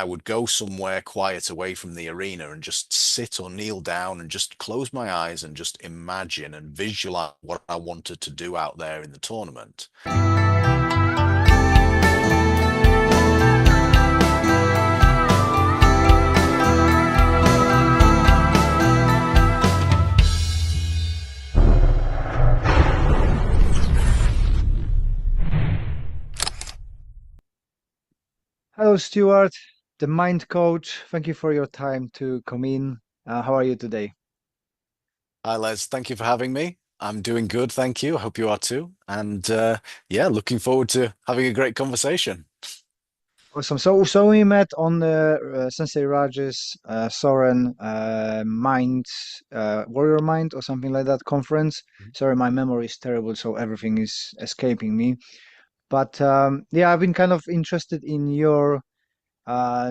I would go somewhere quiet away from the arena and just sit or kneel down and just close my eyes and just imagine and visualize what I wanted to do out there in the tournament. Hello, Stuart, the Mind Coach. Thank you for your time to come in. How are you today? Hi, Les. Thank you for having me. I'm doing good, thank you. I hope you are too. And yeah, looking forward to having a great conversation. Awesome. So we met on the Sensei Raj's Soren Mind Warrior Mind or something like that conference. Sorry, my memory is terrible, so everything is escaping me. But yeah, I've been kind of interested in your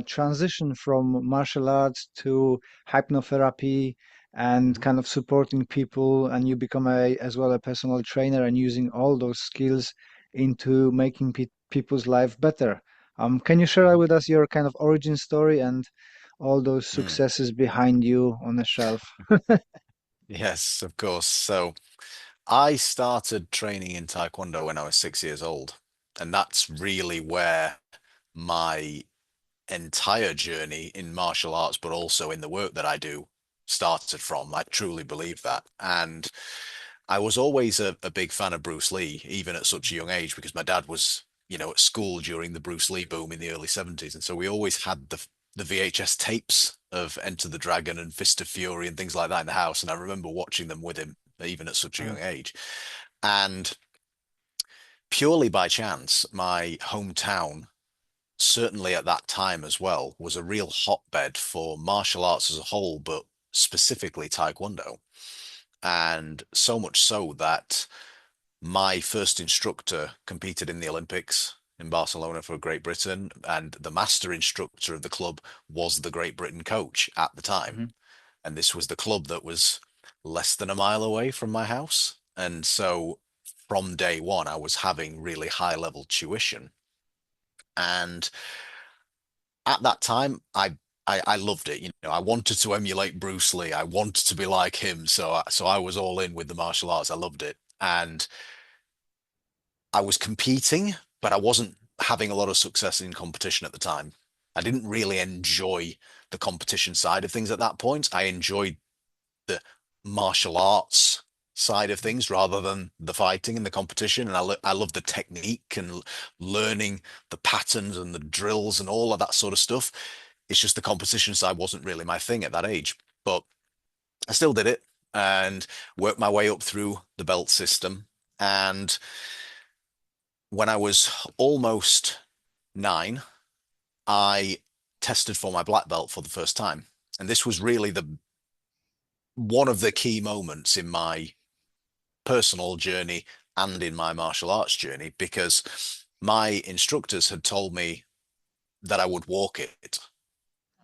transition from martial arts to hypnotherapy and Mhm. kind of supporting people, and you become as well a personal trainer and using all those skills into making people's life better. Can you share Mhm. with us your kind of origin story and all those Mm. successes behind you on the shelf? Yes, of course. So I started training in Taekwondo when I was 6 years old. And that's really where my entire journey in martial arts, but also in the work that I do, started from. I truly believe that. And I was always a big fan of Bruce Lee, even at such a young age, because my dad was, at school during the Bruce Lee boom in the early 70s. And so we always had the VHS tapes of Enter the Dragon and Fist of Fury and things like that in the house. And I remember watching them with him, even at such a Mm, young age. And purely by chance, my hometown, certainly at that time as well, was a real hotbed for martial arts as a whole, but specifically Taekwondo. And so much so that my first instructor competed in the Olympics in Barcelona for Great Britain, and the master instructor of the club was the Great Britain coach at the time. mhm. And this was the club that was less than a mile away from my house. And so from day one, I was having really high level tuition. And at that time, I loved it. I wanted to emulate Bruce Lee. I wanted to be like him. So I was all in with the martial arts. I loved it. And I was competing, but I wasn't having a lot of success in competition at the time. I didn't really enjoy the competition side of things at that point. I enjoyed the martial arts side of things rather than the fighting and the competition. And I love the technique and learning the patterns and the drills and all of that sort of stuff. It's just the competition side wasn't really my thing at that age, but I still did it and worked my way up through the belt system. And when I was almost 9, I tested for my black belt for the first time. And this was really the one of the key moments in my personal journey and in my martial arts journey because my instructors had told me that I would walk it,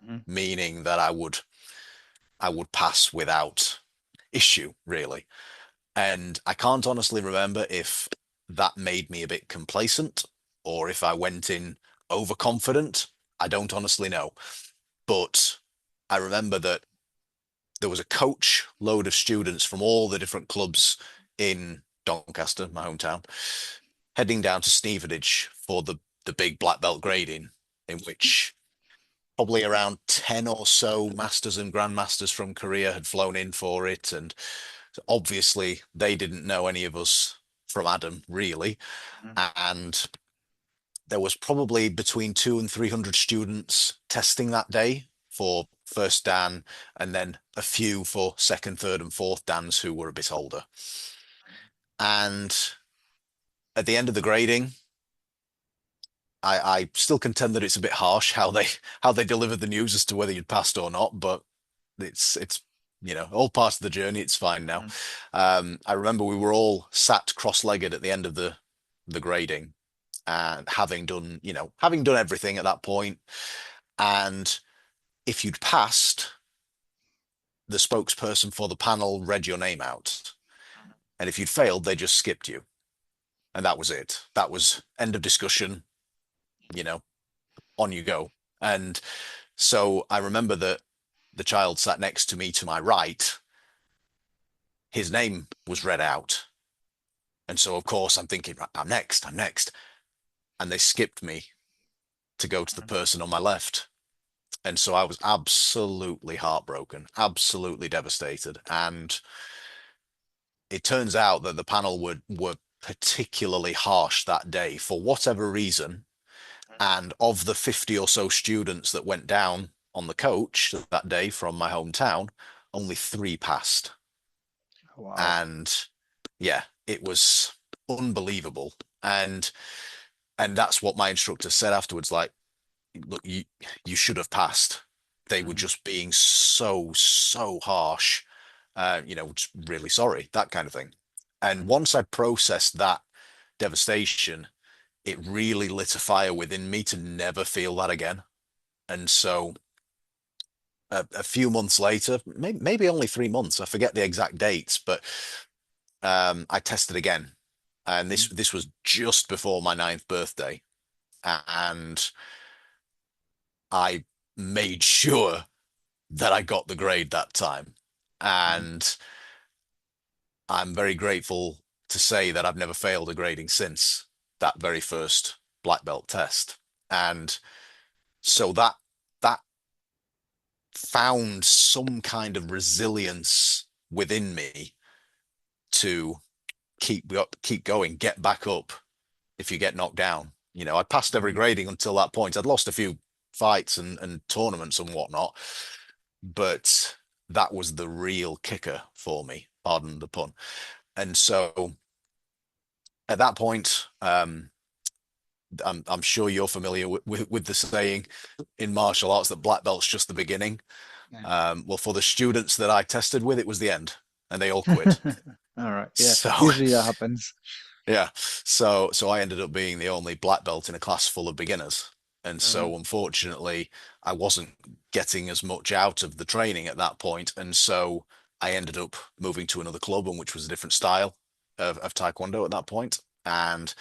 Mhm. meaning that I would pass without issue, really. And I can't honestly remember if that made me a bit complacent or if I went in overconfident. I don't honestly know. But I remember that there was a coach load of students from all the different clubs in Doncaster, my hometown, heading down to Stevenage for the big black belt grading, in which probably around 10 or so masters and grandmasters from Korea had flown in for it. And obviously, they didn't know any of us from Adam, really. Mhm. And there was probably between 200 and 300 students testing that day for first Dan, and then a few for second, third, and fourth Dans who were a bit older. And at the end of the grading, I still contend that it's a bit harsh how they delivered the news as to whether you'd passed or not, but it's all part of the journey. It's fine now. Mhm. I remember we were all sat cross-legged at the end of the grading and having done everything at that point. And if you'd passed, the spokesperson for the panel read your name out. And if you'd failed, they just skipped you. And that was it. That was end of discussion, you know, on you go. And so I remember that the child sat next to me to my right, his name was read out. And so, of course, I'm thinking, right, I'm next, I'm next. And they skipped me to go to the person on my left. And so I was absolutely heartbroken, absolutely devastated. And it turns out that the panel were particularly harsh that day for whatever reason. And of the 50 or so students that went down on the coach that day from my hometown, only three passed. Wow. And yeah, it was unbelievable. And that's what my instructor said afterwards. Like, look, you should have passed. They were Mhm. just being so harsh. Just really sorry, that kind of thing. And Mhm. once I processed that devastation, it really lit a fire within me to never feel that again. And so a few months later, maybe only 3 months, I forget the exact dates, but I tested again. And this Mhm. this was just before my ninth birthday. And I made sure that I got the grade that time. Mhm. And I'm very grateful to say that I've never failed a grading since that very first black belt test. And so that found some kind of resilience within me to keep going, get back up if you get knocked down. I'd passed every Mhm. grading until that point. I'd lost a few fights and tournaments and whatnot, but that was the real kicker for me, pardon the pun. And so at that point, I'm sure you're familiar with the saying in martial arts that black belt's just the beginning. Yeah. Well, for the students that I tested with, it was the end, and they all quit. All right. Yeah. So Usually that happens. yeah, so I ended up being the only black belt in a class full of beginners, and Mhm. so unfortunately, I wasn't getting as much out of the training at that point, and so I ended up moving to another club, and which was a different style of Taekwondo at that point, and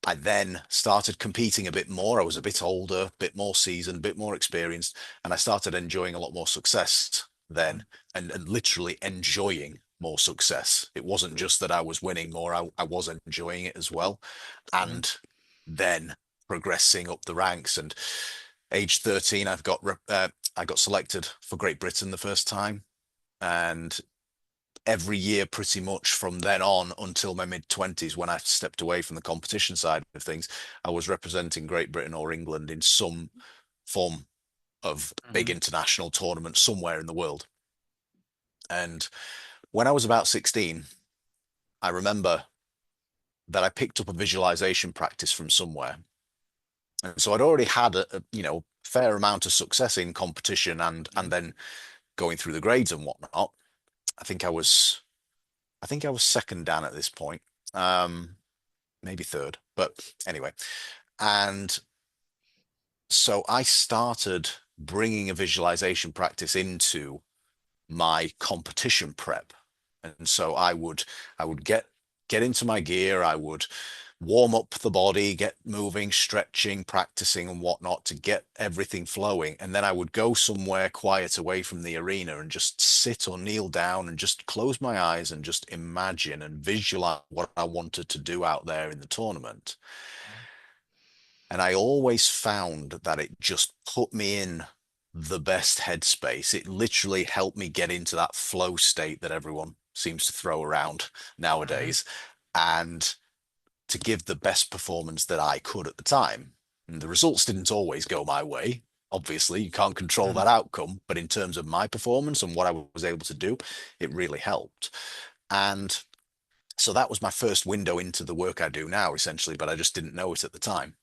I then started competing a bit more. I was a bit older, a bit more seasoned, a bit more experienced, and I started enjoying a lot more success then and literally enjoying more success. It wasn't just that I was winning more, I was enjoying it as well. Mhm. And then progressing up the ranks. And age 13, I got selected for Great Britain the first time. And every year pretty much from then on until my mid 20s when I stepped away from the competition side of things, I was representing Great Britain or England in some form of big Mhm. international tournament somewhere in the world. And when I was about 16, I remember that I picked up a visualization practice from somewhere. And so I'd already had a fair amount of success in competition and Mhm. then going through the grades and whatnot. I think I was I think I was second Dan at this point. Um, Maybe third, but anyway. And so I started bringing a visualization practice into my competition prep. And so I would get into my gear, I would warm up the body, get moving, stretching, practicing and whatnot to get everything flowing. And then I would go somewhere quiet away from the arena and just sit or kneel down and just close my eyes and just imagine and visualize what I wanted to do out there in the tournament. And I always found that it just put me in the best headspace. It literally helped me get into that flow state that everyone seems to throw around Mhm. nowadays and to give the best performance that I could at the time. And the results didn't always go my way. Obviously, you can't control Mhm. that outcome, but in terms of my performance and what I was able to do, it really helped. And so that was my first window into the work I do now, essentially, but I just didn't know it at the time.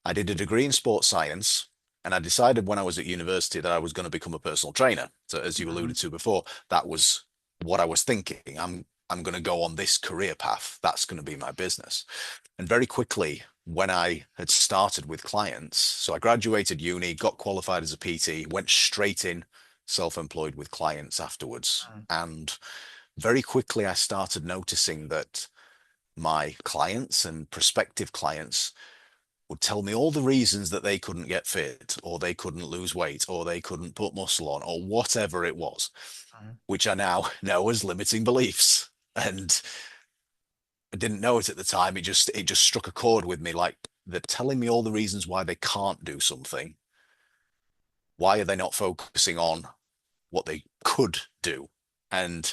I did a degree in sports science, and I decided when I was at university that I was going to become a personal trainer. So as you Mhm. alluded to before, that was what I was thinking. I'm going to go on this career path. That's going to be my business. And very quickly, when I had started with clients, so I graduated uni, got qualified as a PT, went straight in self-employed with clients afterwards. Mhm. And very quickly, I started noticing that my clients and prospective clients would tell me all the reasons that they couldn't get fit, or they couldn't lose weight, or they couldn't put muscle on, or whatever it was, Mhm. which I now know as limiting beliefs. And I didn't know it at the time. It just struck a chord with me. Like, they're telling me all the reasons why they can't do something. Why are they not focusing on what they could do? And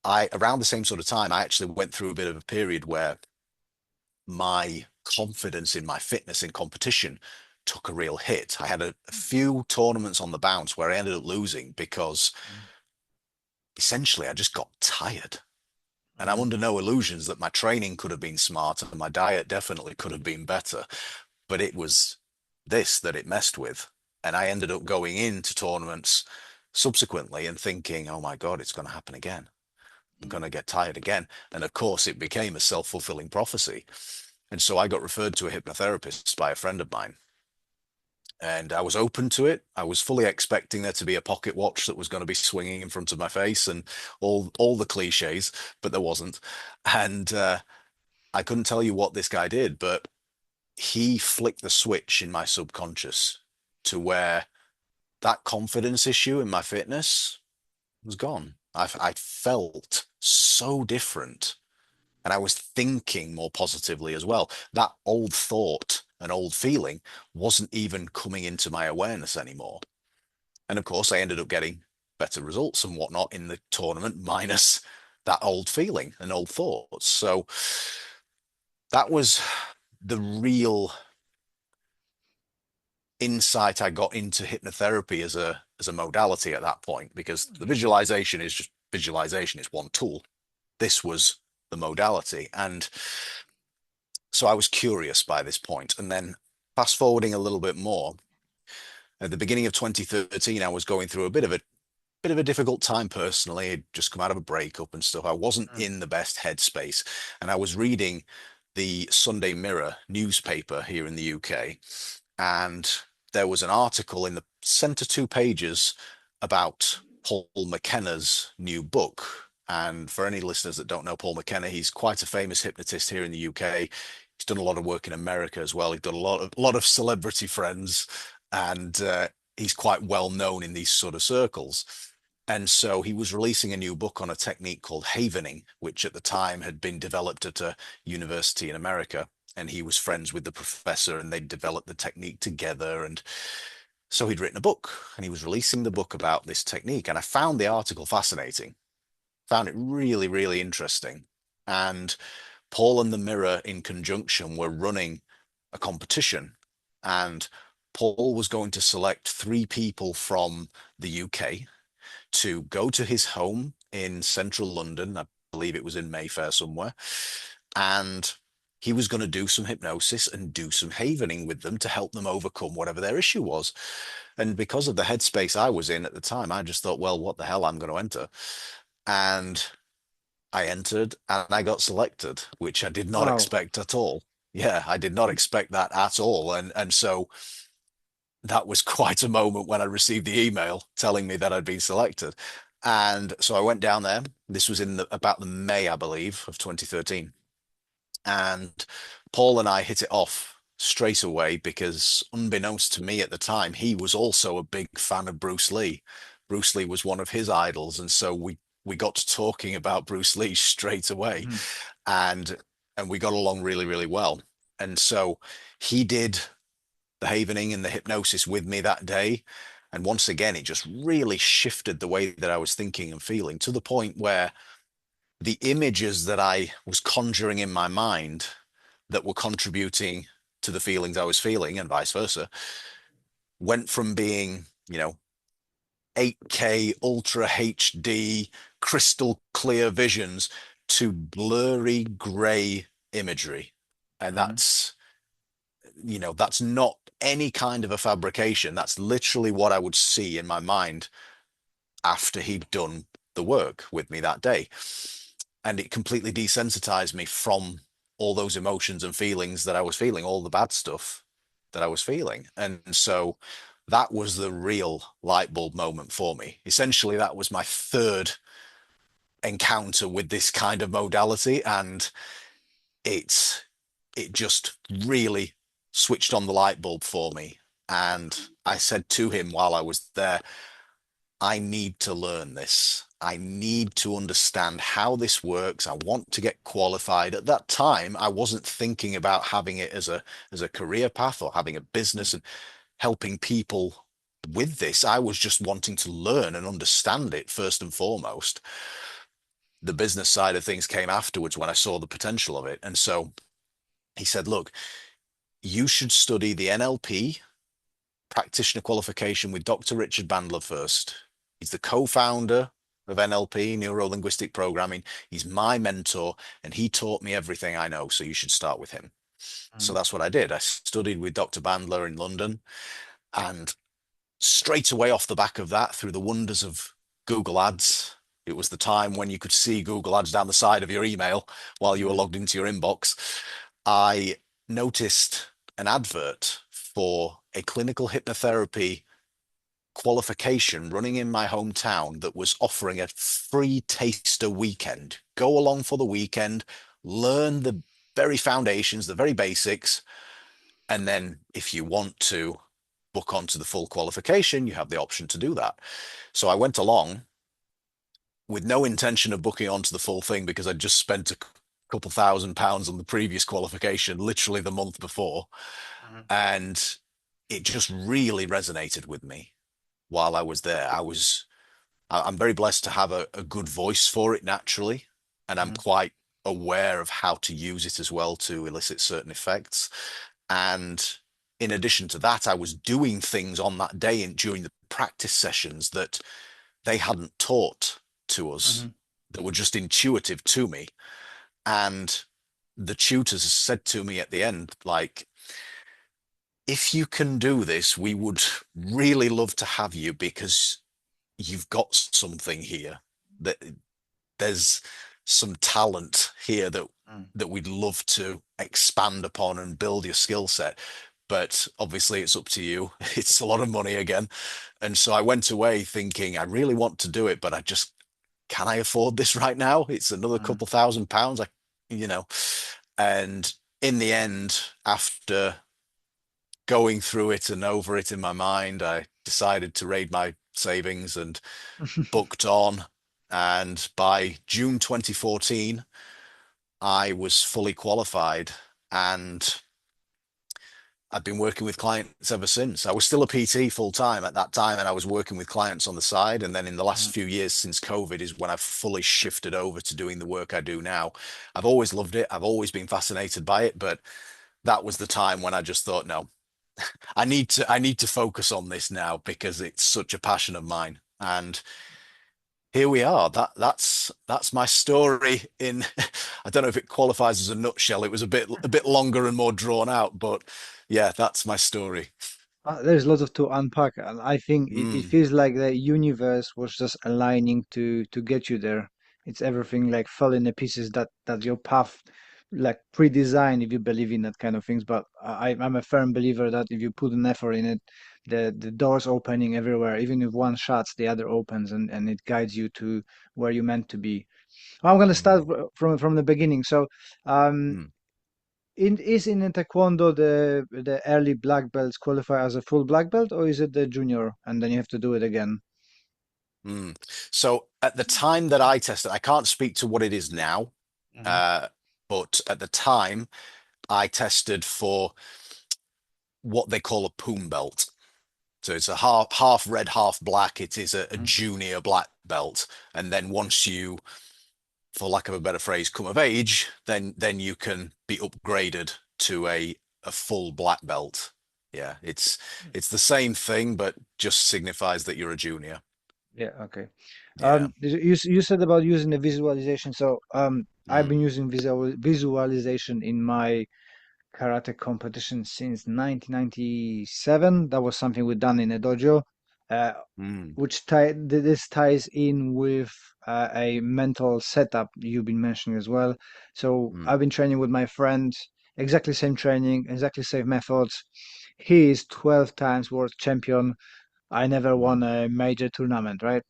I, around the same sort of time, I actually went through a bit of a period where my confidence in my fitness in competition took a real hit. I had a few tournaments on the bounce where I ended up losing because essentially I just got tired. And I'm Mhm. under no illusions that my training could have been smarter and my diet definitely could have been better, but it was this that it messed with. And I ended up going into tournaments subsequently and thinking, oh my God, it's going to happen again. I'm going to get tired again. And of course, it became a self-fulfilling prophecy. And so I got referred to a hypnotherapist by a friend of mine. And I was open to it. I was fully expecting there to be a pocket watch that was going to be swinging in front of my face and all the cliches, but there wasn't. And I couldn't tell you what this guy did, but he flicked the switch in my subconscious to where that confidence issue in my fitness was gone. I felt so different. And I was thinking more positively as well. That old thought and old feeling wasn't even coming into my awareness anymore. And of course, I ended up getting better results and whatnot in the tournament, minus that old feeling and old thoughts. So that was the real insight I got into hypnotherapy as a modality at that point, because the visualization is just visualization, it's one tool. This was the modality. And so I was curious by this point. And then fast forwarding a little bit more, at the beginning of 2013, I was going through a bit of a difficult time personally. I'd just come out of a breakup and stuff. I wasn't Mhm. in the best headspace. And I was reading the Sunday Mirror newspaper here in the UK. And there was an article in the center two pages about Paul McKenna's new book. And for any listeners that don't know Paul McKenna, he's quite a famous hypnotist here in the UK. He's done a lot of work in America as well. He's done a lot of celebrity friends, and he's quite well known in these sort of circles. And so he was releasing a new book on a technique called havening, which at the time had been developed at a university in America. And he was friends with the professor and they developed the technique together. And so he'd written a book and he was releasing the book about this technique. And I found the article fascinating, found it really, really interesting. And Paul and the Mirror in conjunction were running a competition. And Paul was going to select three people from the UK to go to his home in central London. I believe it was in Mayfair somewhere. And he was going to do some hypnosis and do some havening with them to help them overcome whatever their issue was. And because of the headspace I was in at the time, I just thought, well, what the hell, I'm going to enter. And I entered and I got selected, which I did not Wow. expect at all. Yeah, I did not expect that at all. And so that was quite a moment when I received the email telling me that I'd been selected. And so I went down there. This was in about the May, I believe, of 2013. And Paul and I hit it off straight away because, unbeknownst to me at the time, he was also a big fan of Bruce Lee. Bruce Lee was one of his idols, and so we got to talking about Bruce Lee straight away, Mhm. and and we got along really, really well. And so he did the havening and the hypnosis with me that day. And once again, it just really shifted the way that I was thinking and feeling, to the point where the images that I was conjuring in my mind that were contributing to the feelings I was feeling and vice versa went from being, 8K ultra HD crystal clear visions to blurry gray imagery. And Mhm. that's not any kind of a fabrication. That's literally what I would see in my mind after he'd done the work with me that day. And it completely desensitized me from all those emotions and feelings that I was feeling, all the bad stuff that I was feeling. And so that was the real light bulb moment for me. Essentially, that was my third encounter with this kind of modality. And it just really switched on the light bulb for me. And I said to him while I was there, I need to learn this. I need to understand how this works. I want to get qualified. At that time, I wasn't thinking about having it as a career path or having a business and helping people with this. I was just wanting to learn and understand it first and foremost. The business side of things came afterwards when I saw the potential of it. And so he said, look, you should study the NLP practitioner qualification with Dr. Richard Bandler first. He's the co-founder of NLP, Neuro Linguistic Programming. He's my mentor, and he taught me everything I know. So you should start with him. So Mm, that's what I did. I studied with Dr. Bandler in London, and straight away off the back of that, through the wonders of Google Ads, it was the time when you could see Google Ads down the side of your email while you were mm, logged into your inbox. I noticed an advert for a clinical hypnotherapy qualification running in my hometown that was offering a free taster weekend. Go along for the weekend, learn the very foundations, the very basics, and then if you want to book onto the full qualification, you have the option to do that. So I went along with no intention of booking onto the full thing because I'd just spent a couple £1,000 on the previous qualification, literally the month before. mm, And it just really resonated with me while I was there. I'm very blessed to have a good voice for it naturally, and I'm mm, quite aware of how to use it as well to elicit certain effects. And in addition to that, I was doing things on that day and during the practice sessions that they hadn't taught to us, mm, that were just intuitive to me. And the tutors said to me at the end, like, if you can do this, we would really love to have you because you've got something here that there's some talent here mm, that we'd love to expand upon and build your skill set. But obviously, it's up to you. It's a lot of money again. And so I went away thinking, I really want to do it, but can I afford this right now? It's another mm, couple £1,000. You know, and in the end, after going through it and over it in my mind, I decided to raid my savings and booked on. And by June 2014, I was fully qualified, and I've been working with clients ever since. I was still a PT full time at that time, and I was working with clients on the side. And then in the last mm, few years since COVID is when I've fully shifted over to doing the work I do now. I've always loved it. I've always been fascinated by it, but that was the time when I just thought, no, I need to focus on this now because it's such a passion of mine. And here we are. That's my story in I don't know if it qualifies as a nutshell. It was a bit longer and more drawn out, but yeah, that's my story. There's lots of to unpack, and I think it Mm, feels like the universe was just aligning to get you there. It's everything like fell in the pieces that your path like pre-designed if you believe in that kind of things. But I'm a firm believer that if you put an effort in it, the doors opening everywhere. Even if one shuts, the other opens, and it guides you to where you're meant to be. I'm gonna start mm, from the beginning. So, um, mm, in Taekwondo the early black belts qualify as a full black belt, or is it the junior and then you have to do it again? mm. So at the time that I tested, I can't speak to what it is now, Hmm. uh, but at the time I tested for what they call a poom belt. So it's a half red, half black. It is a Hmm. junior black belt, and then once you, for lack of a better phrase, come of age, then you can be upgraded to a full black belt. Yeah, it's the same thing, but just signifies that you're a junior. Yeah, okay. Yeah. You said about using the visualization. So I've been Mm, using visualization in my karate competition since 1997. That was something we done in a dojo. Uh, mm, this ties in with a mental setup you've been mentioning as well. So mm, I've been training with my friend, exactly same training, exactly same methods. He is 12 times world champion. I never won mm, a major tournament, right?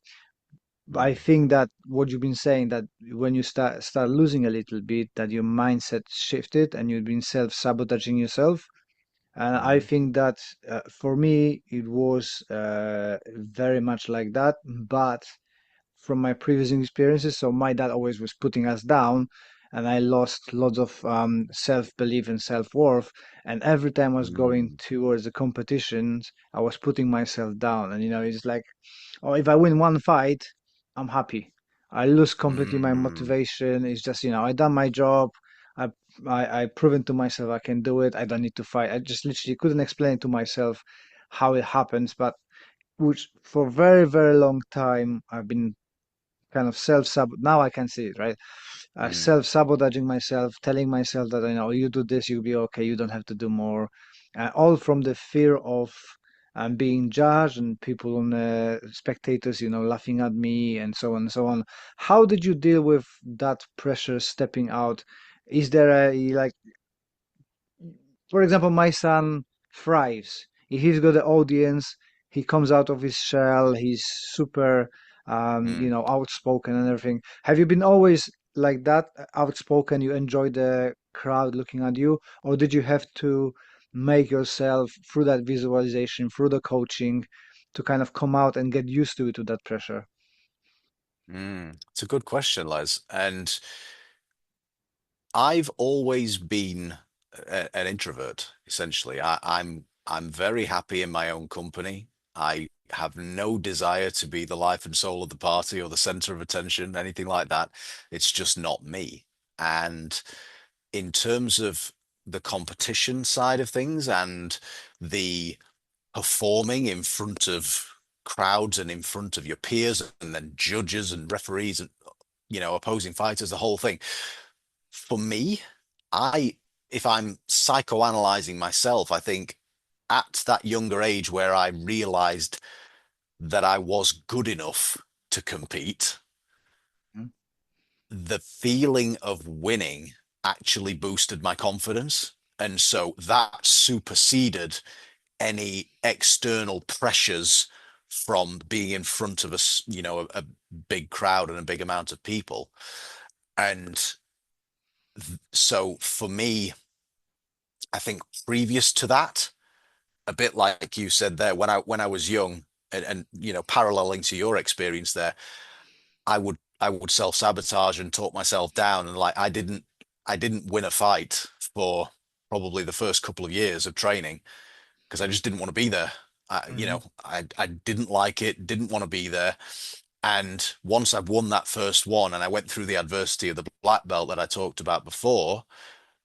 But I mm, think that what you've been saying, that when you start losing a little bit, that your mindset shifted and you've been self-sabotaging yourself. And I Mm, think that for me, it was very much like that. But from my previous experiences, so my dad always was putting us down, and I lost lots of self-belief and self-worth. And every time I was going mm, towards the competitions, I was putting myself down. And it's like, oh, if I win one fight, I'm happy. I lose completely my mm, motivation. It's just, I done my job. I, I proven to myself I can do it. I don't need to fight. I just literally couldn't explain to myself how it happens. But which for a very, very long time, I've been kind of self-sab. Now I can see it, right? mm, Self-sabotaging myself, telling myself that, you do this, you'll be okay. You don't have to do more. All from the fear of being judged and people on spectators, laughing at me and so on and so on. How did you deal with that pressure stepping out? Is there a like for example, my son thrives. If he's got the audience, he comes out of his shell. He's super, mm. outspoken and everything. Have you been always like that, outspoken? You enjoy the crowd looking at you, or did you have to make yourself through that visualization, through the coaching, to kind of come out and get used to that pressure? It's a good question, Les. And I've always been an introvert, essentially. I'm very happy in my own company. I have no desire to be the life and soul of the party or the center of attention, anything like that. It's just not me. And in terms of the competition side of things and the performing in front of crowds and in front of your peers and then judges and referees and opposing fighters, the whole thing. For me, I if I'm psychoanalyzing myself, I think at that younger age where I realized that I was good enough to compete, Mm, the feeling of winning actually boosted my confidence. And so that superseded any external pressures from being in front of a big crowd and a big amount of people. And so for me, I think previous to that, a bit like you said there, when I was young and paralleling to your experience there, I would self-sabotage and talk myself down and like I didn't win a fight for probably the first couple of years of training because I just didn't want to be there. mhm, I didn't like it, didn't want to be there. And once I've won that first one and I went through the adversity of the black belt that I talked about before,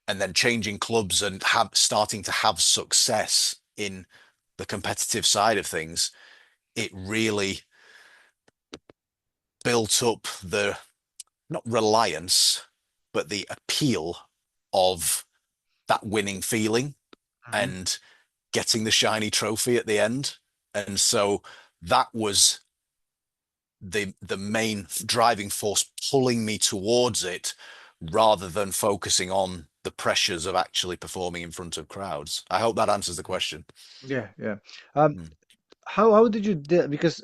and then changing clubs and starting to have success in the competitive side of things, it really built up the not reliance, but the appeal of that winning feeling mhm. and getting the shiny trophy at the end. And so that was the main driving force pulling me towards it rather than focusing on the pressures of actually performing in front of crowds. I hope that answers the question. Yeah, yeah. Um, Mm, how did you deal? Because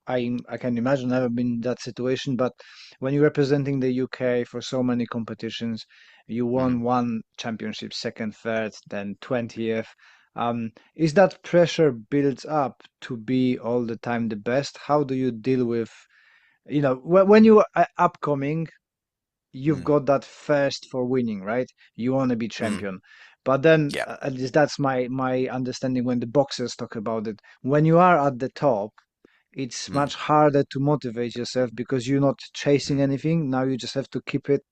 I can imagine never been in that situation, but when you're representing the UK for so many competitions, you won mm, one championship, second, third, then 20th. Is that pressure built up to be all the time the best? How do you deal with, when you are upcoming, you've mm, got that thirst for winning, right? You want to be mm. champion. But then, Yeah. at least that's my understanding when the boxers talk about it. When you are at the top, it's Mm, much harder to motivate yourself because you're not chasing mm, anything. Now you just have to keep it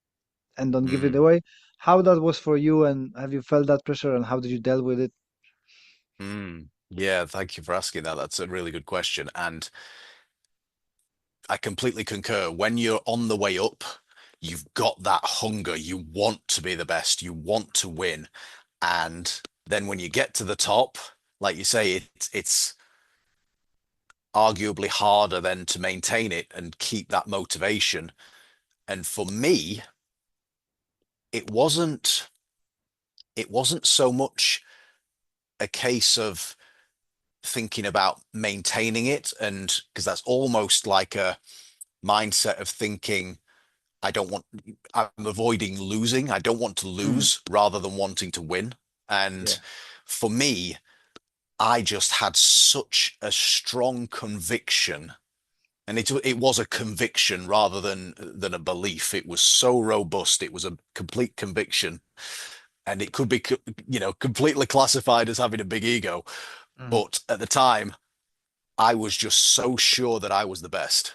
and don't give it mm, away. How that was for you, and have you felt that pressure, and how did you deal with it? mm. Yeah, thank you for asking that. That's a really good question. And I completely concur. When you're on the way up, you've got that hunger. You want to be the best. You want to win. And then when you get to the top, like you say, it's arguably harder then to maintain it and keep that motivation. And for me, it wasn't it wasn't so much a case of thinking about maintaining it and because that's almost like a mindset of thinking I don't want I'm avoiding losing. I don't want to Mm, lose rather than wanting to win. And yeah. for me, I just had such a strong conviction, and it was a conviction rather than a belief. It was so robust. It was a complete conviction, and it could be, completely classified as having a big ego. Mhm. But at the time, I was just so sure that I was the best.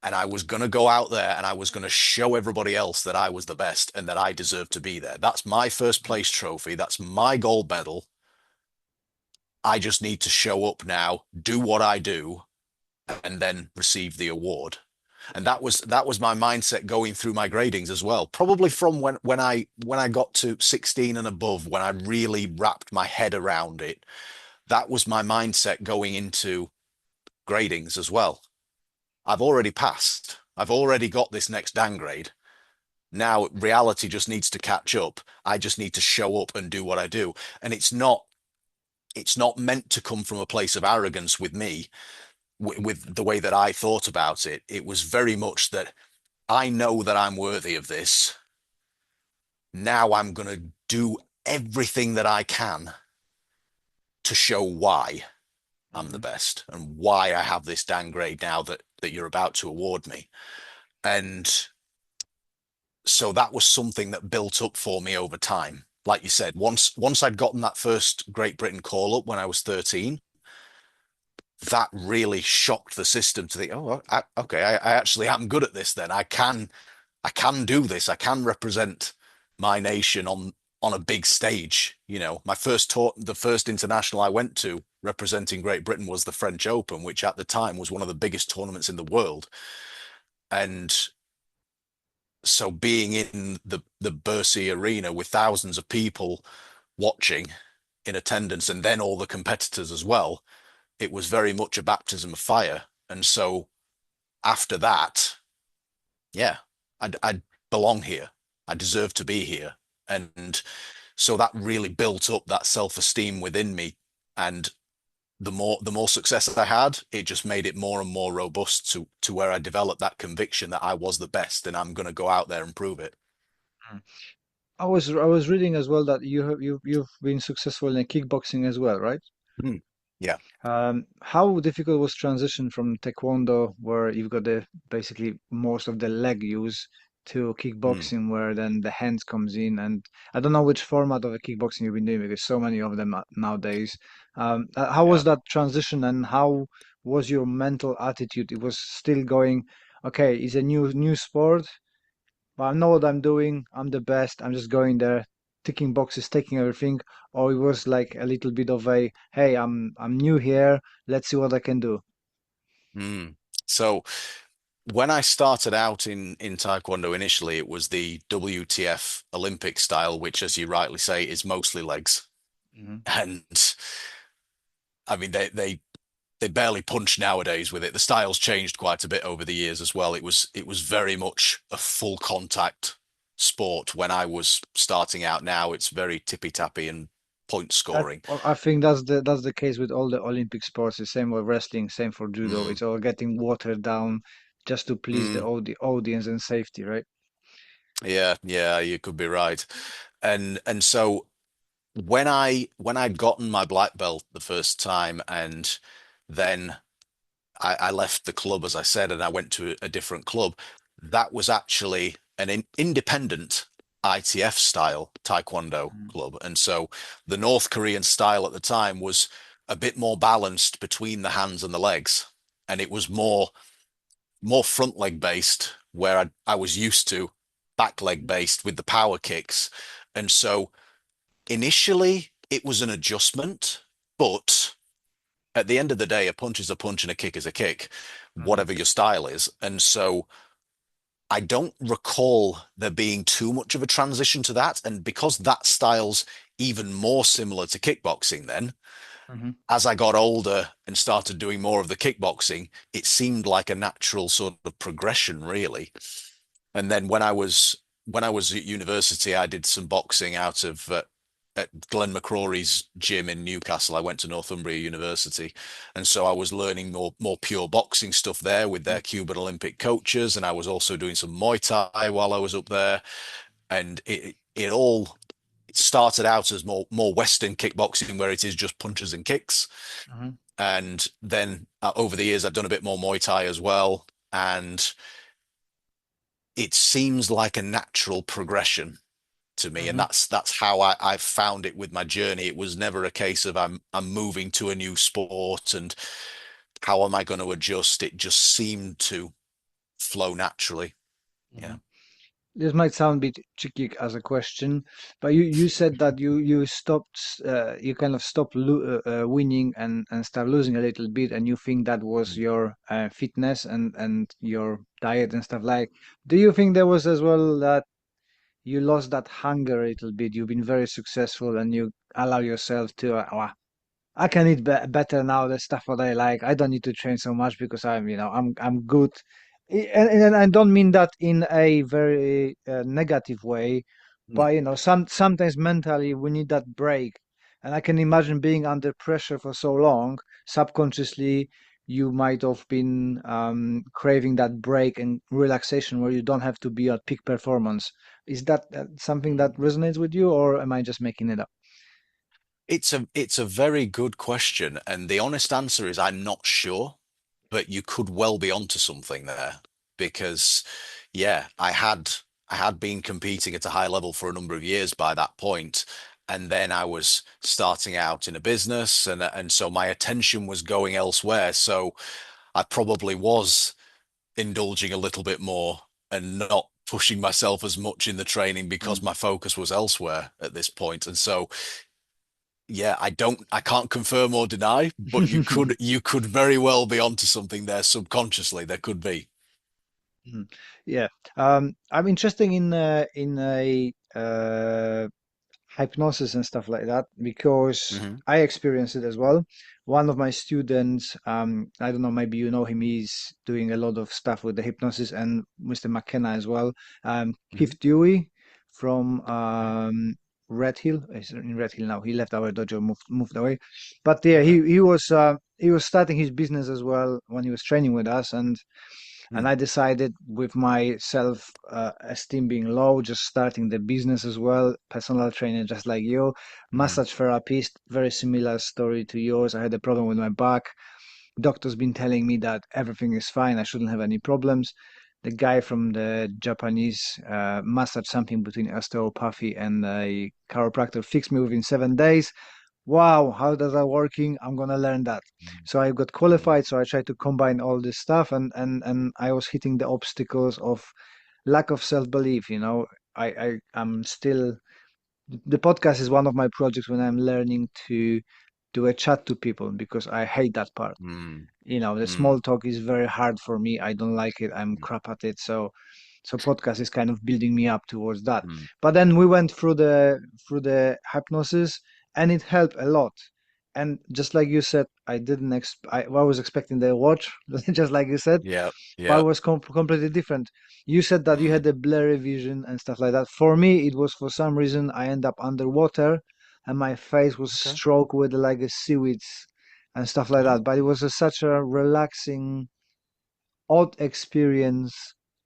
And I was going to go out there and I was going to show everybody else that I was the best and that I deserved to be there. That's my first place trophy. That's my gold medal. I just need to show up now, do what I do, and then receive the award. And that was my mindset going through my gradings as well. Probably from when I got to 16 and above, when I really wrapped my head around it, that was my mindset going into gradings as well. I've already passed. I've already got this next downgrade. Now reality just needs to catch up. I just need to show up and do what I do. And it's not meant to come from a place of arrogance with me, with the way that I thought about it. It was very much that I know that I'm worthy of this. Now I'm going to do everything that I can to show why I'm the Mhm. best and why I have this downgrade now that you're about to award me. And so that was something that built up for me over time. Like you said, once I'd gotten that first Great Britain call up when I was 13, that really shocked the system to think, oh, okay, I actually am good at this. Then I can do this. I can represent my nation on a big stage. My first tour, the first international I went to representing Great Britain was the French Open, which at the time was one of the biggest tournaments in the world. And so being in the Bercy Arena with thousands of people watching in attendance, and then all the competitors as well, it was very much a baptism of fire. And so after that, yeah, I belong here. I deserve to be here. And so that really built up that self-esteem within me. And the more success I had, it just made it more and more robust to where I developed that conviction that I was the best and I'm going to go out there and prove it. Mm. I was reading as well that you've been successful in kickboxing as well, right? Mm. Yeah. How difficult was transition from Taekwondo, where you've got the basically most of the leg use, to Mm. kickboxing, where then the hands comes in? And I don't know which format of the kickboxing you've been doing because so many of them nowadays. How was Yeah. that transition, and how was your mental attitude? It was still going, okay, it's a new sport, but I know what I'm doing. I'm the best. I'm just going there, ticking boxes, taking everything. Or it was like a little bit of a, hey, I'm new here. Let's see what I can do. Mm. So when I started out in Taekwondo initially, it was the WTF Olympic style, which, as you rightly say, is mostly legs. Hmm. And I mean, they barely punch nowadays with it. The style's changed quite a bit over the years as well. It was very much a full contact sport when I was starting out. Now it's very tippy tappy and point scoring. Well, I think that's the case with all the Olympic sports. The same with wrestling, same for judo. Mm, It's all getting watered down just to please the mm, audience and safety, right? yeah, yeah, you could be right. And so when I'd gotten my black belt the first time, and then I left the club, as I said, and I went to a different club. That was actually an independent ITF style Taekwondo Mm. club. And so the North Korean style at the time was a bit more balanced between the hands and the legs. And it was more front leg based, where I was used to back leg based with the power kicks. And so initially it was an adjustment, but at the end of the day, a punch is a punch and a kick is a kick, Mhm. whatever your style is. And so I don't recall there being too much of a transition to that. And because that style's even more similar to kickboxing, then Mhm. as I got older and started doing more of the kickboxing, it seemed like a natural sort of progression, really. And then when I was at university, I did some boxing out of at Glenn McCrory's gym in Newcastle. I went to Northumbria University, and so I was learning more pure boxing stuff there with their Cuban Olympic coaches, and I was also doing some Muay Thai while I was up there, and it all. it started out as more Western kickboxing, where it is just punches and kicks. Mhm. And then over the years, I've done a bit more Muay Thai as well. And it seems like a natural progression to me. And Mhm. that's how I've found it with my journey. It was never a case of I'm moving to a new sport and how am I going to adjust? It just seemed to flow naturally. Yeah. Mhm. This might sound a bit tricky as a question, but you said that you stopped you kind of stopped winning and start losing a little bit, and you think that was Mm. your fitness and your diet and stuff like. Do you think there was as well that you lost that hunger a little bit? You've been very successful and you allow yourself to I can eat better now. The stuff what I like. I don't need to train so much because I'm good. And I don't mean that in a very negative way, Mm. but sometimes mentally we need that break. And I can imagine being under pressure for so long, subconsciously you might have been craving that break and relaxation where you don't have to be at peak performance. Is that something that resonates with you, or am I just making it up? It's a very good question, and the honest answer is I'm not sure, but you could well be onto something there because yeah, I had been competing at a high level for a number of years by that point, and then I was starting out in a business and so my attention was going elsewhere. So I probably was indulging a little bit more and not pushing myself as much in the training because my focus was elsewhere at this point. And so yeah, I can't confirm or deny, but Mm. you could very well be onto something there subconsciously. There could be. Mhm. Yeah, I'm interested in a hypnosis and stuff like that because Hmm. I experienced it as well. One of my students, I don't know, maybe you know him, he's doing a lot of stuff with the hypnosis and Mr. McKenna as well. Hmm. Keith Dewey from Okay. Red Hill. He's in Red Hill now. He left our dojo, moved away. But yeah, Okay. he was starting his business as well when he was training with us, and Mm. I decided with my self esteem being low, just starting the business as well, personal trainer, just like you, Mm. massage therapist, very similar story to yours. I had a problem with my back. Doctor's been telling me that everything is fine. I shouldn't have any problems. The guy from the Japanese massage, something between osteopathy and a chiropractor, fixed me within 7 days. Wow, how does that working? I'm gonna learn that. So I got Mm. qualified, so I tried to combine all this stuff, and I was hitting the obstacles of lack of self-belief. I'm still, the podcast is one of my projects when I'm learning to do a chat to people because I hate that part. Mm. The Mm. small talk is very hard for me. I don't like it. I'm crap at it. So podcast is kind of building me up towards that. Mm. But then we went through the hypnosis, and it helped a lot. And just like you said, I was expecting the watch, just like you said, Yeah. but it Yeah. was completely different. You said that you Mm. had a blurry vision and stuff like that. For me, it was for some reason I end up underwater, and my face was Okay. stroked with like a seaweeds and stuff like Oh. that. But it was such a relaxing, odd experience,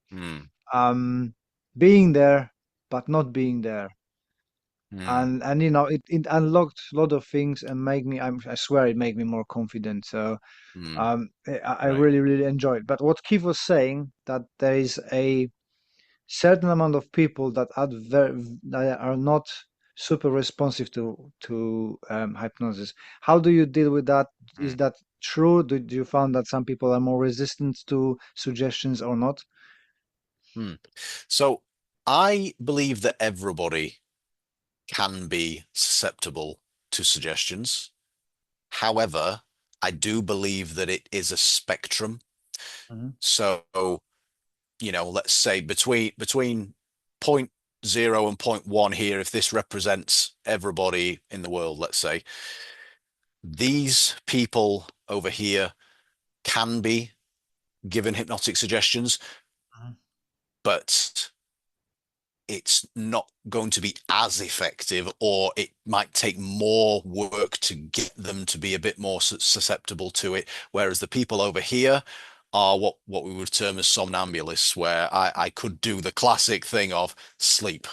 Mm. um, being there but not being there. Mm. And it unlocked a lot of things and made me, I swear it made me more confident. So Mm. I Right. really, really enjoyed. But what Keith was saying, that there is a certain amount of people that are not super responsive to hypnosis. How do you deal with that? Is Mm. that true? Do you found that some people are more resistant to suggestions or not? Mm. So I believe that everybody can be susceptible to suggestions. However, I do believe that it is a spectrum. Mhm. So, let's say between point zero and point one here, if this represents everybody in the world, let's say, these people over here can be given hypnotic suggestions, Mhm. but it's not going to be as effective, or it might take more work to get them to be a bit more susceptible to it. Whereas the people over here are what we would term as somnambulists, where I could do the classic thing of sleep.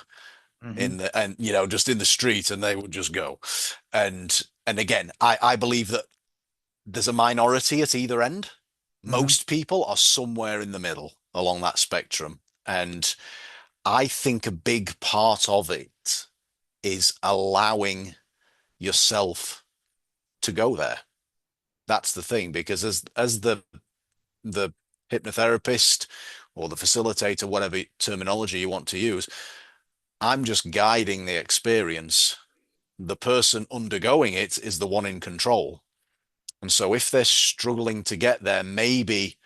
Hmm. in the and just in the street, and they would just go. And again, I believe that there's a minority at either end. Hmm. Most people are somewhere in the middle along that spectrum. And I think a big part of it is allowing yourself to go there. That's the thing, because as the hypnotherapist or the facilitator, whatever terminology you want to use, I'm just guiding the experience. The person undergoing it is the one in control. And so if they're struggling to get there, maybe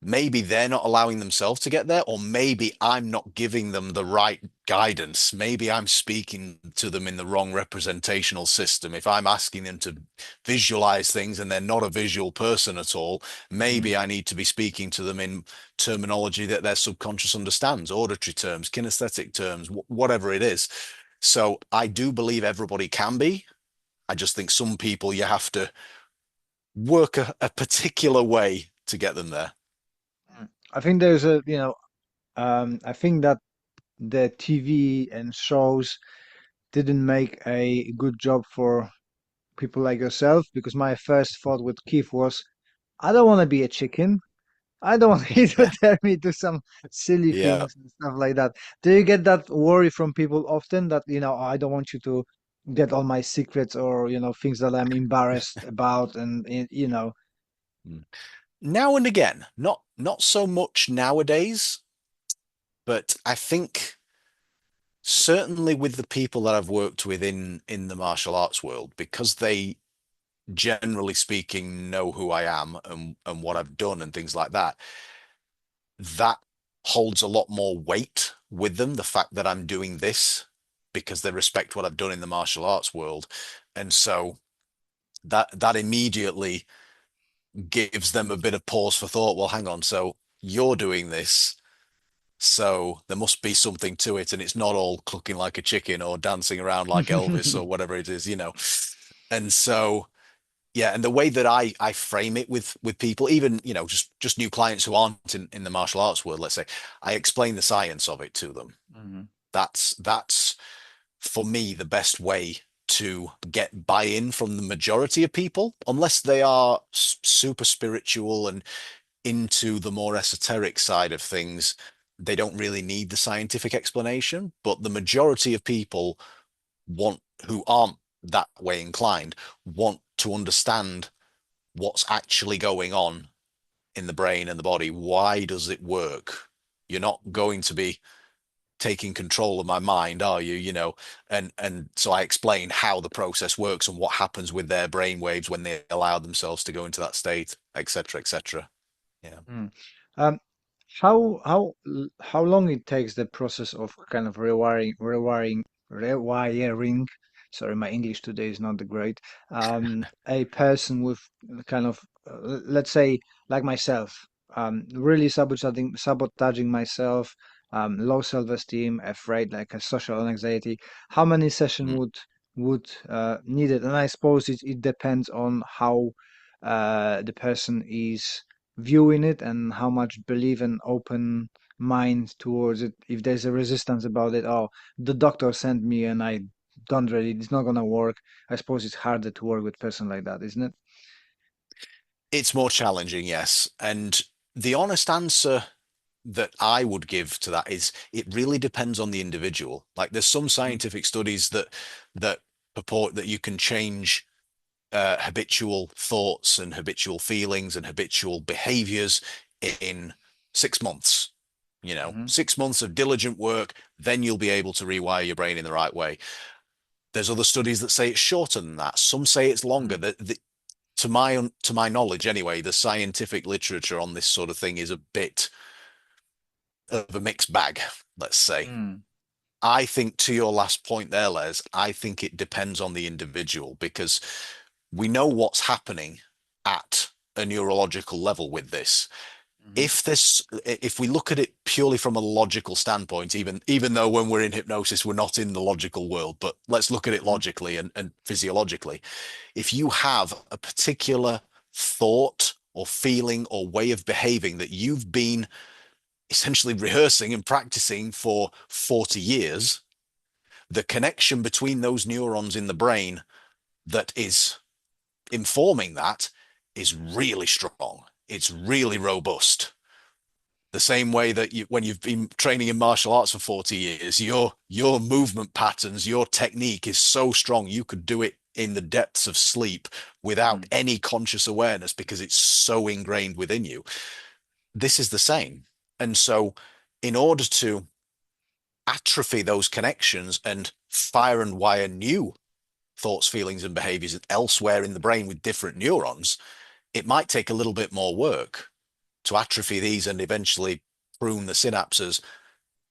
they're not allowing themselves to get there, or maybe I'm not giving them the right guidance. Maybe I'm speaking to them in the wrong representational system. If I'm asking them to visualize things and they're not a visual person at all, Hmm. maybe I need to be speaking to them in terminology that their subconscious understands, auditory terms, kinesthetic terms, whatever it is. So I do believe everybody can be. I just think some people you have to work a particular way to get them there. I think there's a, I think that the TV and shows didn't make a good job for people like yourself because my first thought with Keith was, I don't want to be a chicken. I don't want you to Yeah. tell me to some silly Yeah. things and stuff like that. Do you get that worry from people often that, I don't want you to get all my secrets or, things that I'm embarrassed about and, Mm. Now and again, not so much nowadays, but I think certainly with the people that I've worked with in the martial arts world, because they generally speaking know who I am and what I've done and things like that, that holds a lot more weight with them, the fact that I'm doing this because they respect what I've done in the martial arts world. And so that immediately gives them a bit of pause for thought. Well, hang on, so you're doing this, so there must be something to it, and it's not all clucking like a chicken or dancing around like Elvis or whatever it is. And so, yeah, and the way that I frame it with people, even just new clients who aren't in the martial arts world, let's say, I explain the science of it to them. Mhm. That's for me the best way to get buy-in from the majority of people, unless they are super spiritual and into the more esoteric side of things. They don't really need the scientific explanation, but the majority of people want who aren't that way inclined want to understand what's actually going on in the brain and the body. Why does it work? You're not going to be taking control of my mind, are you? And so I explain how the process works and what happens with their brain waves when they allow themselves to go into that state, etc., etc. Yeah. Mm. Um, how long it takes the process of kind of rewiring. Sorry, my English today is not the great. A person with kind of let's say like myself, really sabotaging myself, low self-esteem, afraid, like a social anxiety. How many session Mm. would need it? And I suppose it depends on how the person is viewing it and how much belief and open mind towards it. If there's a resistance about it, oh, the doctor sent me and I don't really, it's not gonna work. I suppose it's harder to work with person like that, isn't it? It's more challenging, yes. And the honest answer that I would give to that is it really depends on the individual. Like there's some Mhm. scientific studies that purport that you can change habitual thoughts and habitual feelings and habitual behaviors in 6 months. Mhm. 6 months of diligent work, then you'll be able to rewire your brain in the right way. There's other studies that say it's shorter than that. Some say it's longer. Mhm. To my knowledge, anyway, the scientific literature on this sort of thing is a bit of a mixed bag, let's say. Mhm. I think to your last point there, Les, I think it depends on the individual because we know what's happening at a neurological level with this. Mhm. If we look at it purely from a logical standpoint, even though when we're in hypnosis, we're not in the logical world, but let's look at it Mhm. logically and physiologically. If you have a particular thought or feeling or way of behaving that you've been essentially rehearsing and practicing for 40 years, the connection between those neurons in the brain that is informing that is really strong. It's really robust. The same way that when you've been training in martial arts for 40 years, your movement patterns, your technique is so strong you could do it in the depths of sleep without Mm. any conscious awareness because it's so ingrained within you. This is the same. And so in order to atrophy those connections and fire and wire new thoughts, feelings, and behaviors elsewhere in the brain with different neurons, it might take a little bit more work to atrophy these and eventually prune the synapses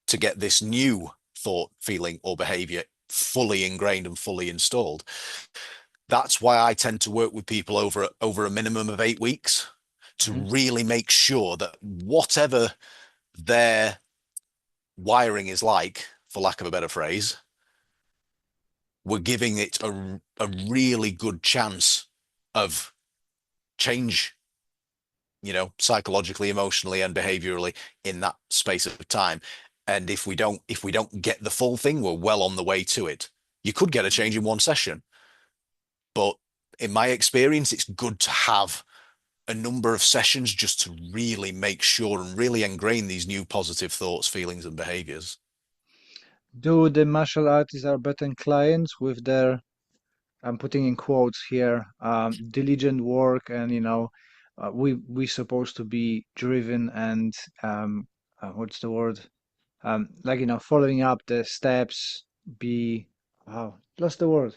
to get this new thought, feeling, or behavior fully ingrained and fully installed. That's why I tend to work with people over a minimum of 8 weeks to Mhm. really make sure that whatever their wiring is like, for lack of a better phrase, we're giving it a really good chance of change, psychologically, emotionally, and behaviorally in that space of time. And if we don't get the full thing, we're well on the way to it. You could get a change in one session, but in my experience, it's good to have a number of sessions just to really make sure and really ingrain these new positive thoughts, feelings, and behaviors. Do the martial artists are better clients with their, I'm putting in quotes here, diligent work, and we supposed to be driven and what's the word? Like following up the steps, be lost the word.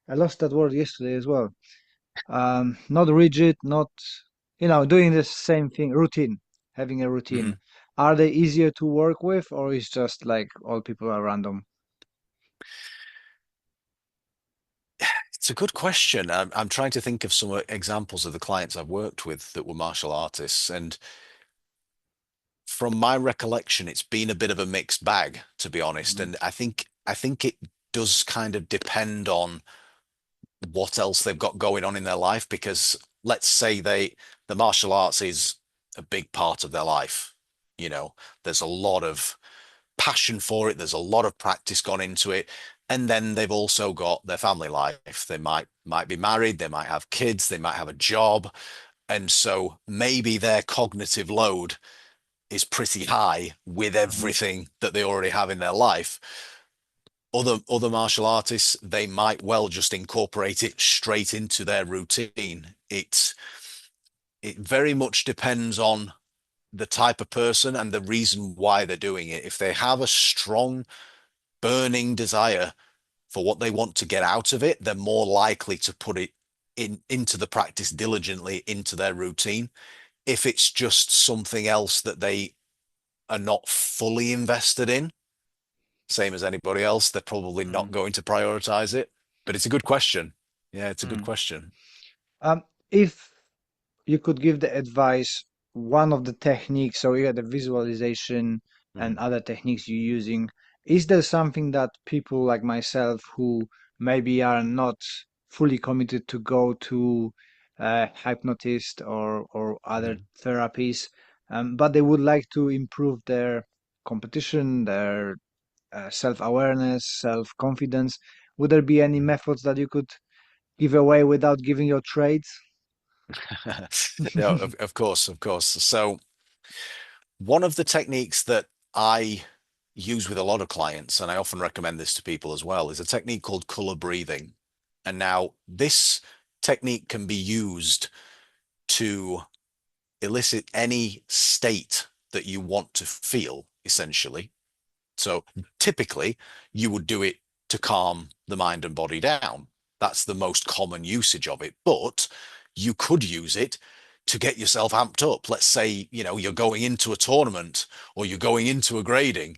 I lost that word yesterday as well. Not rigid, not doing the same thing, routine, having a routine. Mhm. Are they easier to work with, or is just like all people are random? It's a good question. I'm trying to think of some examples of the clients I've worked with that were martial artists, and from my recollection, it's been a bit of a mixed bag, to be honest. Mhm. And I think it does kind of depend on what else they've got going on in their life. Because let's say the martial arts is a big part of their life. You know, there's a lot of passion for it. There's a lot of practice gone into it. And then they've also got their family life. They might be married, they might have kids, they might have a job. And so maybe their cognitive load is pretty high with Mhm. everything that they already have in their life. Other martial artists, they might well just incorporate it straight into their routine. It very much depends on the type of person and the reason why they're doing it. If they have a strong burning desire for what they want to get out of it, they're more likely to put it into the practice diligently into their routine. If it's just something else that they are not fully invested in, same as anybody else, they're probably not Mhm. going to prioritize it. But it's a good question. Yeah, it's a good Mhm. question. If you could give the advice, one of the techniques, so yeah, the visualization and Mm, other techniques you're using, is there something that people like myself who maybe are not fully committed to go to a hypnotist or other mm, therapies, but they would like to improve their competition, their self-awareness, self-confidence, would there be any mm. methods that you could give away without giving your trades? Yeah, of course, of course. So one of the techniques that I use with a lot of clients, and I often recommend this to people as well, is a technique called color breathing. And now this technique can be used to elicit any state that you want to feel, essentially. So typically, you would do it to calm the mind and body down. That's the most common usage of it. But you could use it to get yourself amped up. Let's say, you're going into a tournament or you're going into a grading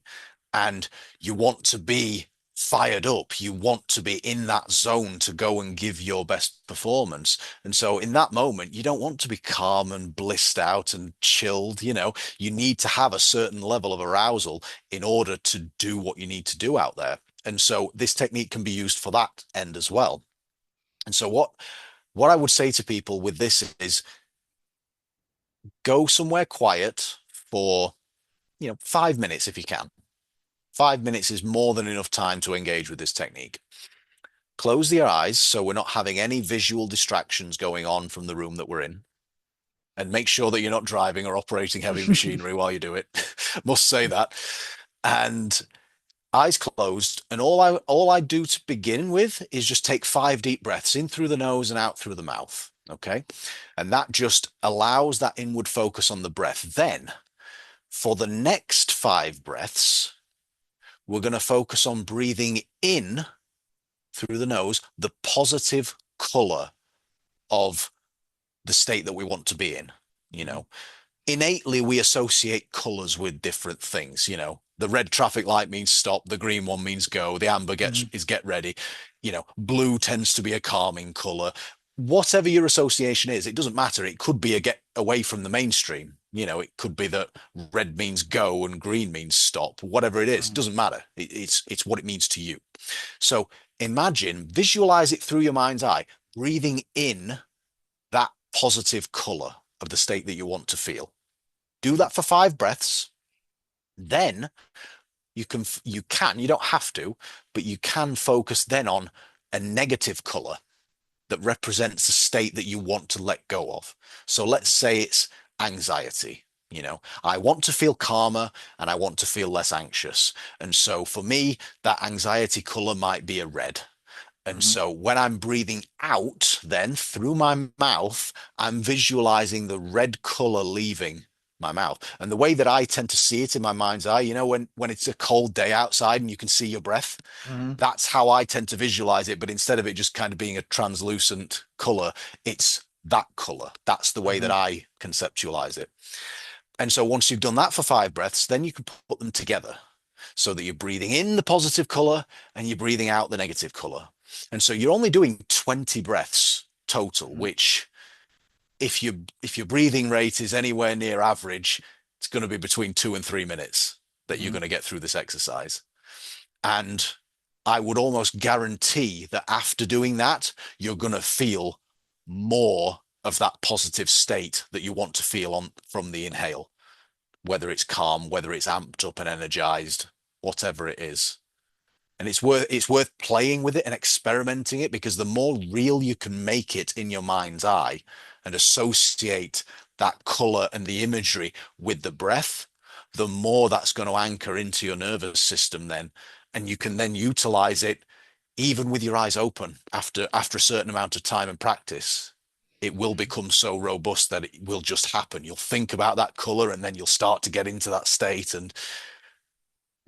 and you want to be fired up. You want to be in that zone to go and give your best performance. And so in that moment, you don't want to be calm and blissed out and chilled. You need to have a certain level of arousal in order to do what you need to do out there. And so this technique can be used for that end as well. And so what I would say to people with this is go somewhere quiet for 5 minutes if you can. 5 minutes is more than enough time to engage with this technique. Close your eyes so we're not having any visual distractions going on from the room that we're in. And make sure that you're not driving or operating heavy machinery while you do it. Must say that. And eyes closed. And all I do to begin with is just take 5 deep breaths in through the nose and out through the mouth. Okay. And that just allows that inward focus on the breath. Then for the next 5 breaths, we're going to focus on breathing in through the nose, the positive color of the state that we want to be in. You Mhm, know, innately we associate colors with different things. The red traffic light means stop, the green one means go, the amber mhm, is get ready. Blue tends to be a calming color. Whatever your association is, it doesn't matter. It could be a get away from the mainstream. It could be that red means go and green means stop. Whatever it is, it mhm, doesn't matter. It's what it means to you. So imagine, visualize it through your mind's eye, breathing in that positive color of the state that you want to feel. Do that for 5 breaths. Then you don't have to, but you can focus then on a negative color that represents a state that you want to let go of. So let's say it's anxiety. I want to feel calmer and I want to feel less anxious. And so for me, that anxiety color might be a red. And mhm, so when I'm breathing out, then through my mouth, I'm visualizing the red color leaving my mouth. And the way that I tend to see it in my mind's eye, when it's a cold day outside and you can see your breath, mhm, that's how I tend to visualize it. But instead of it just kind of being a translucent color, it's that color. That's the way that mhm, I conceptualize it. And so once you've done that for 5 breaths, then you can put them together so that you're breathing in the positive color and you're breathing out the negative color. And so you're only doing 20 breaths total, mhm, which if your breathing rate is anywhere near average, it's going to be between 2 and 3 minutes that you're mhm. going to get through this exercise. And I would almost guarantee that after doing that, you're going to feel more of that positive state that you want to feel on from the inhale, whether it's calm, whether it's amped up and energized, whatever it is. And it's worth playing with it and experimenting it, because the more real you can make it in your mind's eye and associate that color and the imagery with the breath, the more that's going to anchor into your nervous system then. And you can then utilize it even with your eyes open after a certain amount of time and practice. It will become so robust that it will just happen. You'll think about that color and then you'll start to get into that state, and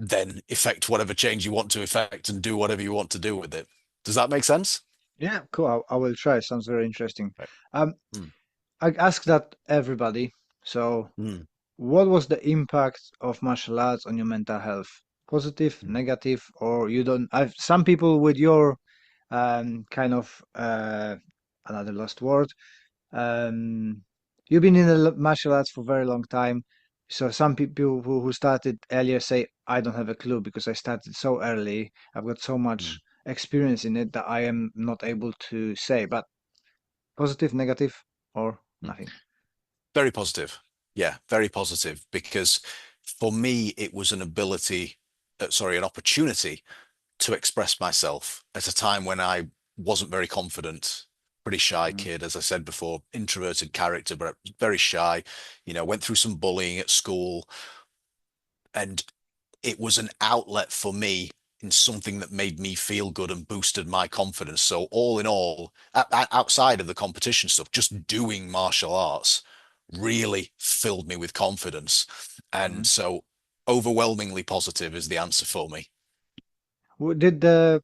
then effect whatever change you want to effect and do whatever you want to do with it. Does that make sense? Yeah, cool. I will try. Sounds very interesting. Right. Um, Mm, I ask that everybody. So, mm, what was the impact of martial arts on your mental health? Positive, mm. negative, or you don't? I've some people with your kind of another lost word. Um, you've been in the martial arts for a very long time. So some people who started earlier say, I don't have a clue because I started so early. I've got so much Mm, experience in it that I am not able to say. But positive, negative, or mm. nothing. Very positive. Yeah, very positive. Because for me, it was an opportunity to express myself at a time when I wasn't very confident. Pretty shy Mm, kid, as I said before, introverted character, but very shy. Went through some bullying at school, and it was an outlet for me in something that made me feel good and boosted my confidence. So all in all, outside of the competition stuff, just doing martial arts really filled me with confidence. And mm. so overwhelmingly positive is the answer for me. Did the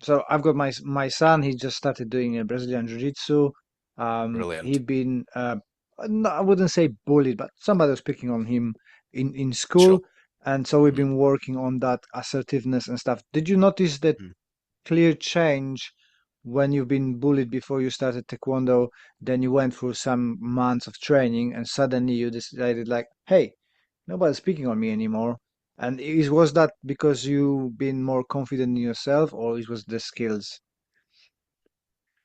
so I've got my son. He just started doing Brazilian Jiu-Jitsu. Brilliant. He'd been no, I wouldn't say bullied, but somebody was picking on him in school, Sure. and so we've Mm, been working on that assertiveness and stuff. Did you notice that mm. clear change when you've been bullied before you started Taekwondo? Then you went through some months of training, and suddenly you decided like, hey, nobody's speaking on me anymore. And was that because you've been more confident in yourself, or it was the skills?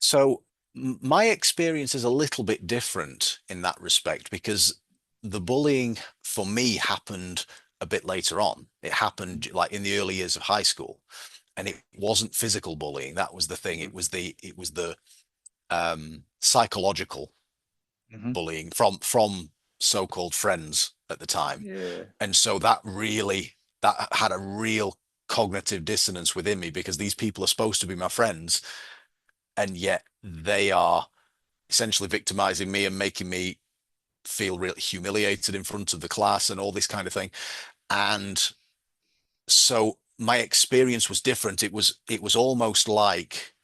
So my experience is a little bit different in that respect, because the bullying for me happened a bit later on. It happened like in the early years of high school, and it wasn't physical bullying. That was the thing. Mm-hmm. It was the psychological Mm-hmm. bullying from so-called friends at the time. Yeah. And so that had a real cognitive dissonance within me because these people are supposed to be my friends, and yet they are essentially victimizing me and making me feel really humiliated in front of the class and all this kind of thing. And so my experience was different. It was almost like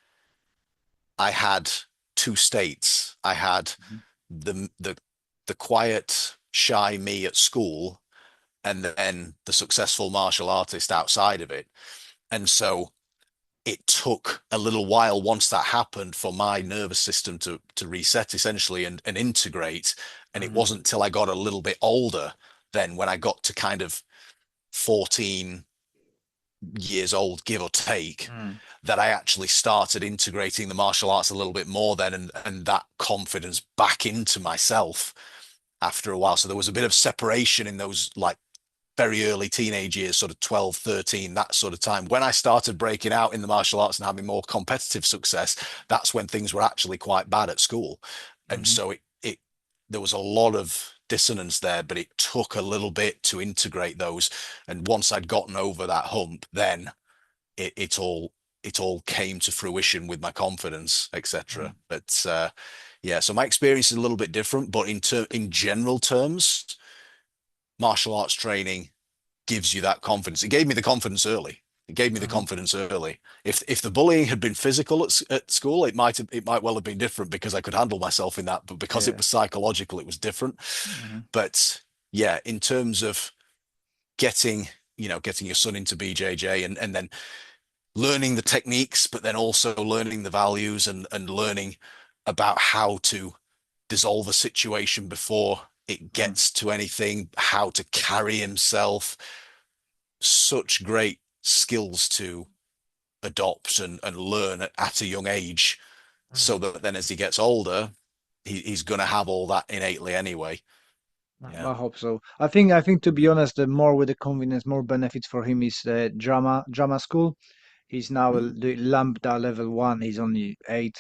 I had two states. I had Mm-hmm. the the quiet, shy me at school, and then the successful martial artist outside of it. And so it took a little while once that happened for my nervous system to reset essentially and integrate. And it Mm-hmm. wasn't until I got a little bit older then when I got to kind of 14 years old, give or take, Mm-hmm. that I actually started integrating the martial arts a little bit more then and that confidence back into myself after a while. So there was a bit of separation in those like very early teenage years, sort of 12, 13, that sort of time. When I started breaking out in the martial arts and having more competitive success, that's when things were actually quite bad at school. And Mm-hmm. so it there was a lot of dissonance there, but it took a little bit to integrate those. And once I'd gotten over that hump, then it all came to fruition with my confidence, Mm-hmm. etc. But yeah, so my experience is a little bit different, but in general terms, martial arts training gives you that confidence. It gave me the confidence early. It gave me the Mm-hmm. confidence early. If the bullying had been physical at school, it might well have been different because I could handle myself in that. But because it Yeah. was psychological, it was different. Mm-hmm. But yeah, in terms of getting getting your son into BJJ and then learning the techniques, but then also learning the values and learning about how to dissolve a situation before it Mm-hmm. gets to anything, how to carry himself, such great skills to adopt and learn at a young age so that then as he gets older, he's going to have all that innately anyway. Yeah. I hope so. I think to be honest, the more with the convenience, more benefits for him is the drama school. He's now Mm, the Lambda level one. He's only 8.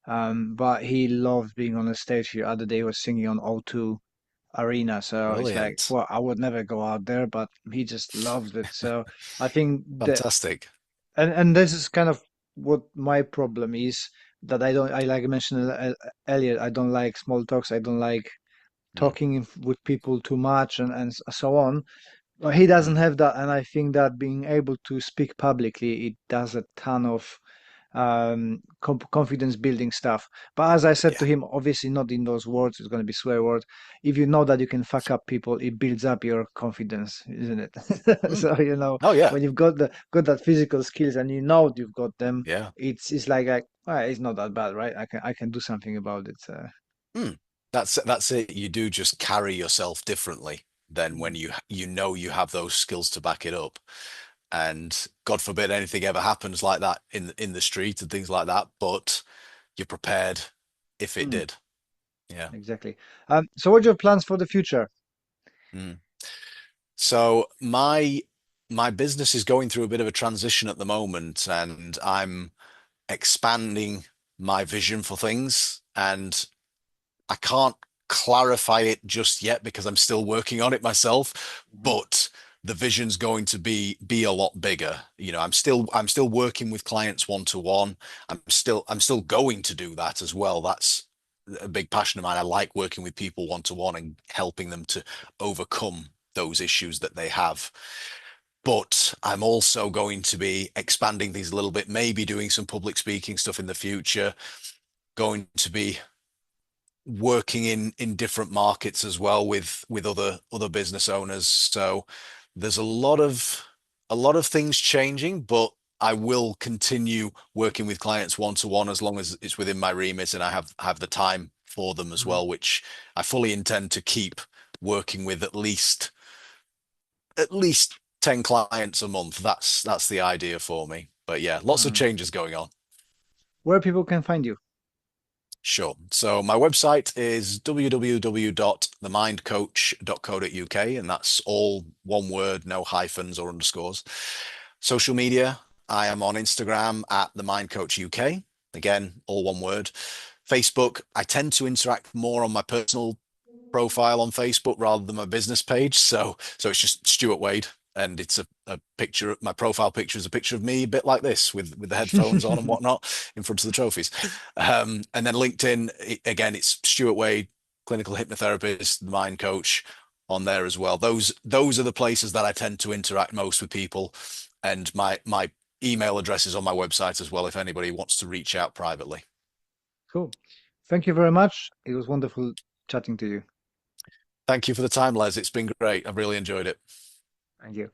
But he loves being on the stage here. Other day he was singing on O2 Arena. So it's like, brilliant. well, I would never go out there, but he just loves it. So I think that, Fantastic. and this is kind of what my problem is, that I like I mentioned earlier, I don't like small talks. I don't like Mm, talking with people too much and so on. But he doesn't mm, have that, and I think that being able to speak publicly, it does a ton of confidence building stuff. But as I said yeah. to him, obviously not in those words, it's going to be swear word. If you know that you can fuck up people, it builds up your confidence, isn't it? Mm. So Oh yeah. when you've got that physical skills and you know you've got them, Yeah. it's like all right, it's not that bad, right? I can do something about it. Mm. That's it. You do just carry yourself differently than when Mm. you know you have those skills to back it up. And God forbid anything ever happens like that in the street and things like that, but you're prepared if it Mm, did. Yeah. exactly. So what are your plans for the future? Mm. So my business is going through a bit of a transition at the moment, and I'm expanding my vision for things, and I can't clarify it just yet because I'm still working on it myself, Mhm. but the vision's going to be a lot bigger. I'm still working with clients one to one. I'm still going to do that as well. That's a big passion of mine. I like working with people one to one and helping them to overcome those issues that they have. But I'm also going to be expanding these a little bit, maybe doing some public speaking stuff in the future, going to be working in different markets as well with other business owners. So there's a lot of things changing, but I will continue working with clients one to one as long as it's within my remit and I have the time for them as Mhm. well, which I fully intend to keep working with at least 10 clients a month. That's the idea for me. But yeah, lots of Mhm. changes going on. Where people can find you? Sure. So my website is www.themindcoach.co.uk, and that's all one word, no hyphens or underscores. Social media, I am on Instagram at the Mind Coach UK. Again, all one word. Facebook, I tend to interact more on my personal profile on Facebook rather than my business page. So it's just Stuart Wade, and it's a picture. My profile picture is a picture of me, a bit like this, with the headphones on and whatnot, in front of the trophies. And then LinkedIn, again, it's Stuart Wade, clinical hypnotherapist, mind coach, on there as well. Those are the places that I tend to interact most with people, and my email address is on my website as well if anybody wants to reach out privately. Cool. Thank you very much. It was wonderful chatting to you. Thank you for the time, Les. It's been great. I've really enjoyed it. Thank you.